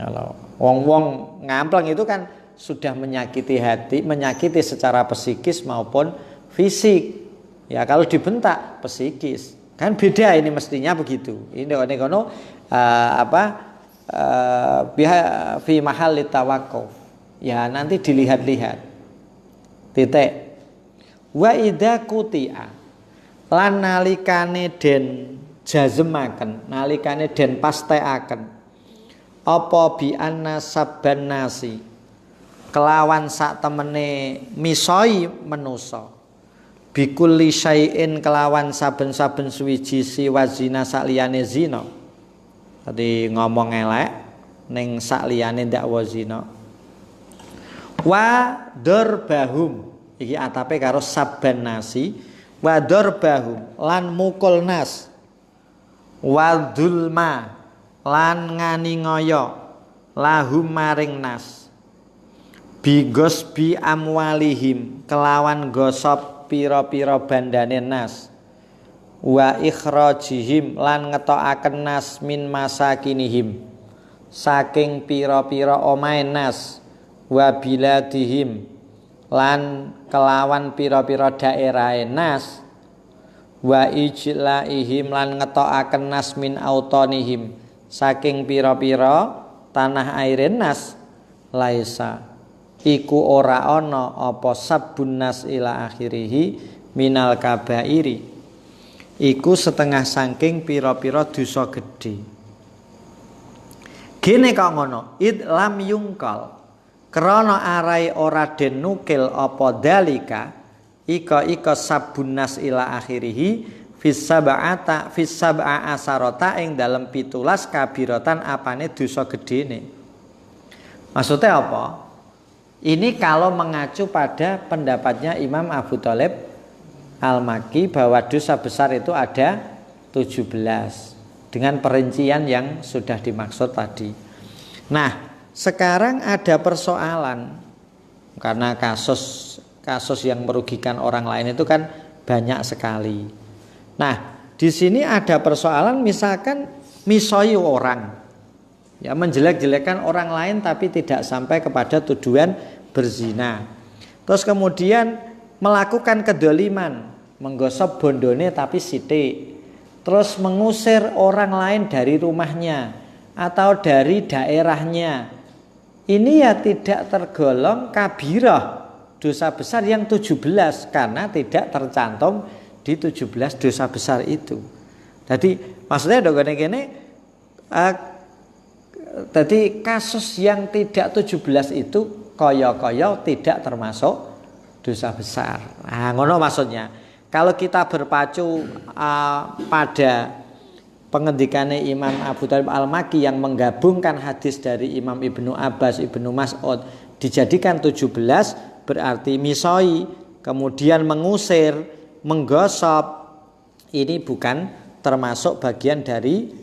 Kalau wong-wong ngampleng itu kan sudah menyakiti hati, menyakiti secara psikis maupun fisik. Ya kalau dibentak psikis kan beda, ini mestinya begitu. Ini kono fi mahalli tawaqquf. Ya nanti dilihat-lihat. Titik. Wa idza quti'a, lan nalikane den jazemaken, nalikane den pastekaken apa bi anna sabban nasi, kelawan sak temene misoi manusa, bikulli syai'in, kelawan saben-saben suwiji siwa zina sakliyane zina. Tadi ngomong elek ning sakliyane ndakwa zina. Wa darbahum, iki atape karo sabban nasi, wa darbahum, lan mukul nas, wa dzulma, lan nganiaya lahum maring nas, bigos bi amwalihim, kelawan gosop pira-pira bandane nas, wa ikhrajihim, lan ngetokaken nas min masakinihim, saking pira-pira omahe nas, wa biladihim, lan kelawan pira-pira daerahe nas, wa ijlaihim, lan ngetokaken nas min autonihim, saking pira-pira tanah aire nas, laisa iku ora ana apa sabbun nas ila akhirih minal kabairi, iku setengah saking pira-pira dosa gedhe. Gene kok ngono, id lam yungkal, krana arai ora den nukil apa dalika ika sabbunas ila akhirih fis sab'a asarota ing dalam 17 kabiratan apane dosa gedene. Maksudnya apa? Ini kalau mengacu pada pendapatnya Imam Abu Thalib Al-Makki bahwa dosa besar itu ada 17 dengan perincian yang sudah dimaksud tadi. Nah, sekarang ada persoalan karena kasus yang merugikan orang lain itu kan banyak sekali. Nah, di sini ada persoalan misalkan misoi orang, ya menjelek-jelekan orang lain tapi tidak sampai kepada tuduhan berzina. Terus kemudian melakukan kedoliman, menggosok bondone tapi sithik. Terus mengusir orang lain dari rumahnya atau dari daerahnya. Ini ya tidak tergolong kabirah, dosa besar yang 17 karena tidak tercantum di 17 dosa besar itu. Jadi maksudnya dogone kene tadi kasus yang tidak 17 itu kaya-kaya tidak termasuk dosa besar. Nah, ngono maksudnya. Kalau kita berpacu pada pengendikane Imam Abu Thalib Al-Makki yang menggabungkan hadis dari Imam Ibnu Abbas, Ibnu Mas'ud dijadikan 17 berarti misoi, kemudian mengusir, menggosok, ini bukan termasuk bagian dari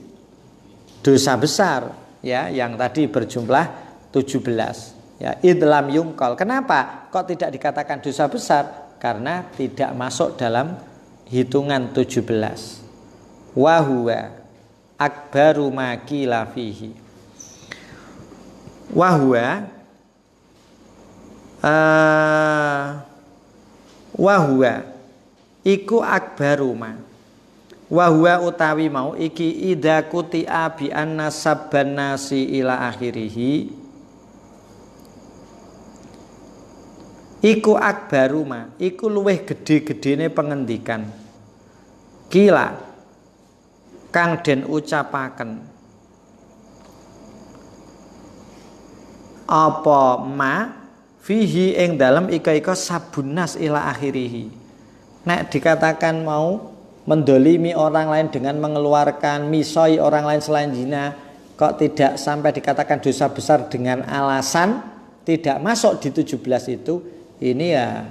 dosa besar ya yang tadi berjumlah 17. Ya, idlam yungkol. Kenapa kok tidak dikatakan dosa besar? Karena tidak masuk dalam hitungan 17. Wa huwa akbaru ma qila fihi. Wa huwa iku akbaru ma. Wa huwa utawi mau iki idza quti'a bi anna sabban nasi ila akhirih. Iku akbaruma, iku luweh gede-gedene pengendikan. Kila kang den ucapaken apa ma fihi ing dalem ika sabunnas ila akhirih. Nek dikatakan mau mendolimi orang lain dengan mengeluarkan misoi orang lain selain zina, kok tidak sampai dikatakan dosa besar dengan alasan tidak masuk di 17 itu. Ini ya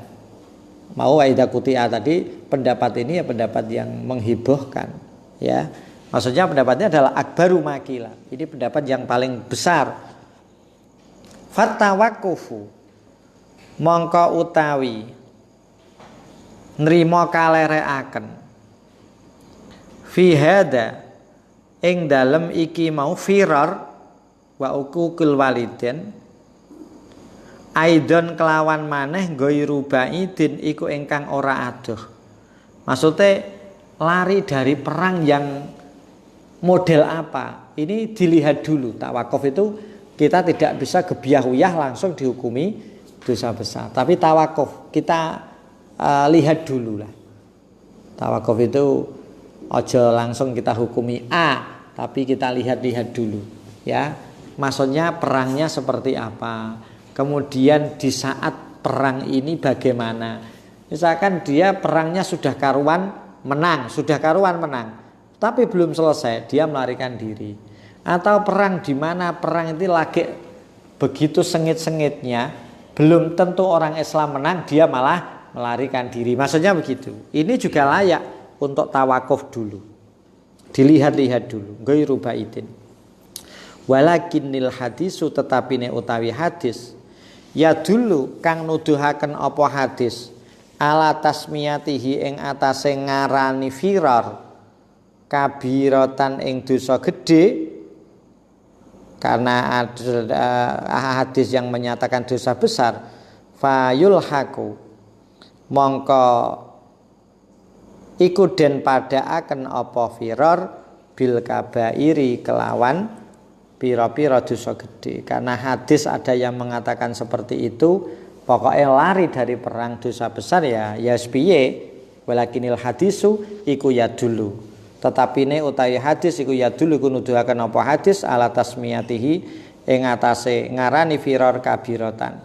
mau Aida Kutia tadi pendapat ini ya pendapat yang menghiburkan ya. Maksudnya pendapatnya adalah akbaru makila. Ini pendapat yang paling besar. Fatawakufu mongko utawi nrimo kalereaken fi hada ing dalem iki mau firar wa uququl waliden aidon kelawan maneh ghairu baidin iku ingkang ora adoh. Maksudnya lari dari perang yang model apa? Ini dilihat dulu. Tawakuf itu kita tidak bisa gebiah-uyah langsung dihukumi dosa besar. Tapi tawakuf kita lihat dulu lah. Tawakuf itu ojo langsung kita hukumi A, tapi kita lihat-lihat dulu ya. Maksudnya perangnya seperti apa? Kemudian di saat perang ini bagaimana? Misalkan dia perangnya sudah karuan menang, tapi belum selesai, dia melarikan diri. Atau perang di mana perang itu lagi begitu sengit-sengitnya, belum tentu orang Islam menang, dia malah melarikan diri. Maksudnya begitu. Ini juga layak untuk tawakuf dulu. Dilihat-lihat dulu. Ghairu baidin. Walakinnil hadisu tetapi ne utawi hadis ya dulu kang nuduhaken apa hadis ala tasmiyatihi ing atase ngarani firar kabiratan ing dosa gede, karena ada hadis yang menyatakan dosa besar fayul haku mongko iku den padaaken apa firar bil kabairi kelawan pira-pira dosa gede. Karena hadis ada yang mengatakan seperti itu, pokoknya lari dari perang dosa besar ya piye. Walakinil hadisu iku ya dulu. Tetapi ne utawi hadis iku ya dulu kunuduhaken apa hadis ala tasmiyatihi ing atase ngarani firar kabiratan.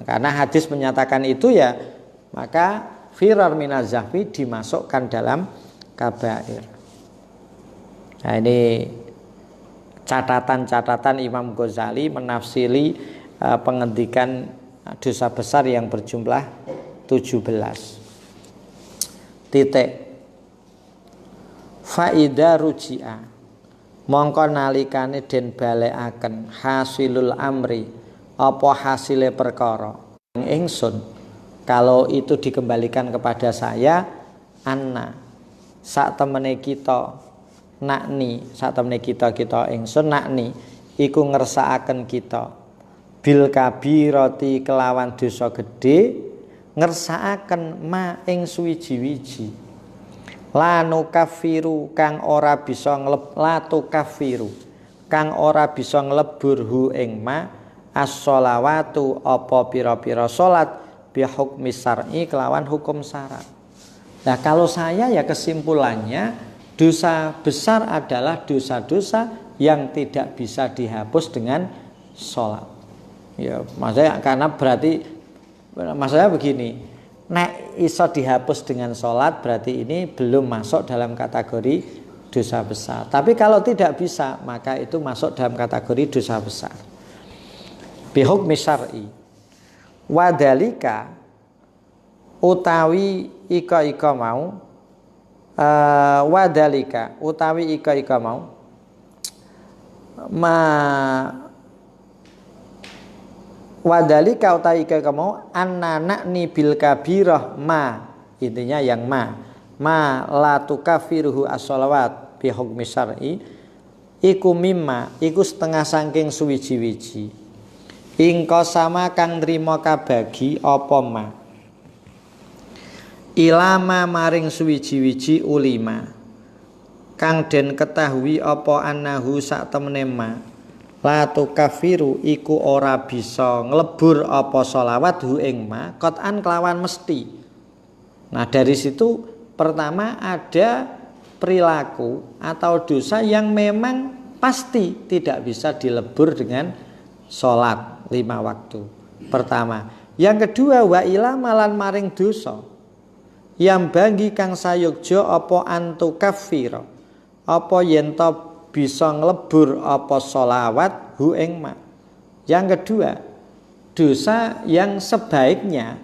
Karena hadis menyatakan itu ya, maka firar minaz zahfi dimasukkan dalam kabair. Nah, ini catatan-catatan Imam Ghazali menafsiri pengendikan dosa besar yang berjumlah 17. Titik. Faida ruji'a, mongko nalikane den balekaken hasilul amri, apa hasile perkara ingsun, kalau itu dikembalikan kepada saya, anna sak temene kita nakni, sak temene kita ingsun nakni iku ngersakaken kita bil kabirati kelawan dosa gedhe, ngersakaken ma ing suwiji-wiji, lanu kafiru kang ora bisa latu kafiru kang ora bisa nglebur hu ing ma as-sholawatu apa pira-pira salat bi hukmi syar'i kelawan hukum syarat. Nah, kalau saya ya kesimpulannya dosa besar adalah dosa-dosa yang tidak bisa dihapus dengan sholat. Ya, maksudnya karena berarti maksudnya begini, nek iso dihapus dengan sholat berarti ini belum masuk dalam kategori dosa besar. Tapi kalau tidak bisa maka itu masuk dalam kategori dosa besar. Bihukmi syar'i. Wadalika utawi ika mau wadalika utawi ika mau wadalika utawi ika mau annanakni bil kabirah ma, intinya yang ma la tukafiruhu as-sholawat bi hukmi syar'i iku mimma iku setengah saking suwiji-wiji ingko sama kang nrimo kabagi apa ma ilama maring suwiji-wiji ulima kang den ketahui apa annahu sak temene ma la tukafiru iku ora bisa nglebur apa sholawat hu ing ma qat'an kelawan mesti. Nah, dari situ pertama ada perilaku atau dosa yang memang pasti tidak bisa dilebur dengan sholat 5 waktu. Pertama. Yang kedua, wa ila malan maring dosa yang bagi kang sayukjo apa antu kafiro apa yen to bisa nglebur apa sholawat hu ing ma. Yang kedua, dosa yang sebaiknya,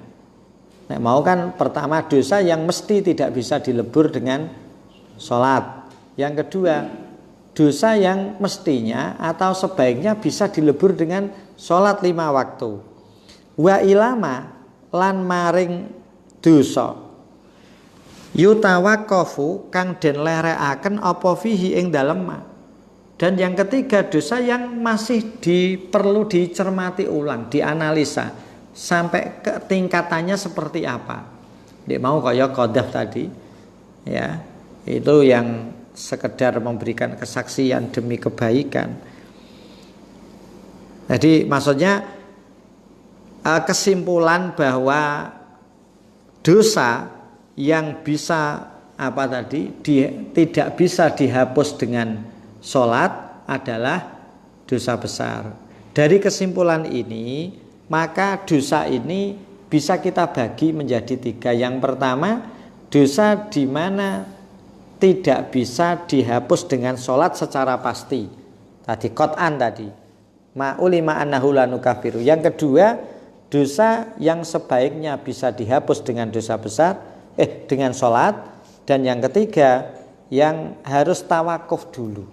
nah, mau kan pertama dosa yang mesti tidak bisa dilebur dengan sholat. Yang kedua, dosa yang mestinya atau sebaiknya bisa dilebur dengan sholat 5 waktu. Wa ilama lan maring dosa yutawaqafu kang den lerekaken apa fihi ing dalem ma. Dan yang ketiga, dosa yang masih perlu dicermati ulang, dianalisa sampai ke tingkatannya seperti apa. Dia mau kaya qadzaf tadi, ya, itu yang sekedar memberikan kesaksian demi kebaikan. Jadi maksudnya kesimpulan bahwa dosa yang bisa tidak bisa dihapus dengan sholat adalah dosa besar. Dari kesimpulan ini maka dosa ini bisa kita bagi menjadi 3. Yang pertama, dosa di mana tidak bisa dihapus dengan sholat secara pasti. Tadi qat'an tadi. Ma'ulima annahu la nukafiru. Yang kedua, dosa yang sebaiknya bisa dihapus dengan dosa besar, dengan sholat. Dan yang ketiga, yang harus tawakuf dulu.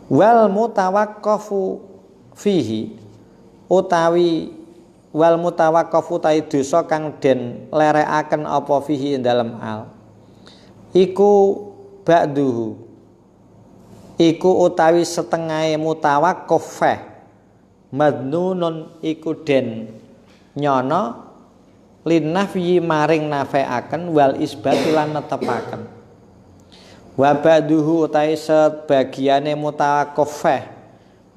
Wal mutawaqqafu fihi utawi wal mutawaqqafu tai dosa kang den lerekaken apa fihi ing dalem al iku ba'duhu iku utawi setengahe mutawaqqaf madnunun iku den nyono linnafyi maring nafeaken wal isbati lan netepaken wa ba'duhu utawi sebagiane mutawaqqaf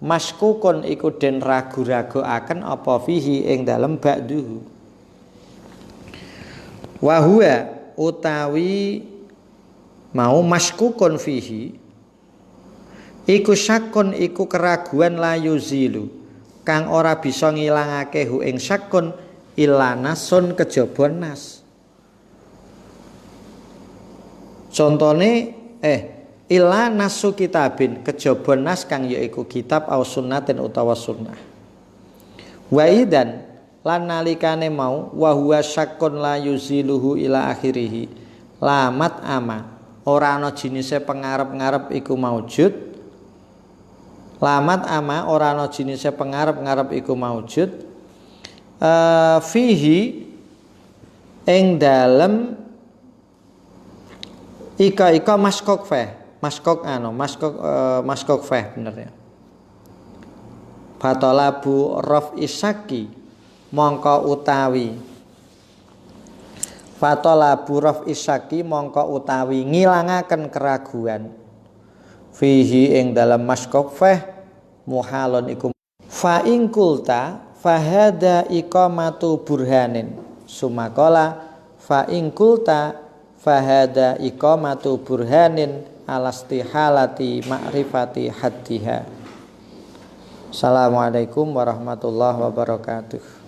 maskukun iku den ragu-raguaken apa fihi ing dalem ba'duhu wa huwa utawi mau maskukun fihi iku syakun iku keraguan la yuzilu kang ora bisa ngilangake hu ing syakun illa nasun kejaba nas. Contone illa nasu kitabin kejaba nas kang yaiku kitab au sunnatin utawa sunnah. Wa idan lan nalikane mau wa huwa syakkun la yuziluhu ila akhirih. Lamat ama ora ana jinise pengarep-ngarep iku maujud. Lamat ama ora ana jinise pengarep-ngarep iku maujud. Fihi ing dalem ika maskok feh bener ya. Fatalabu raf isaki mongko utawi ngilangaken keraguan fihi ing dalam maskok feh muhalon iku fa ing kulta fahada iqamatu burhanin sumakola fa ing kulta fahada iqamatu burhanin alastihalati ma'rifati haddiha. Assalamualaikum warahmatullahi wabarakatuh.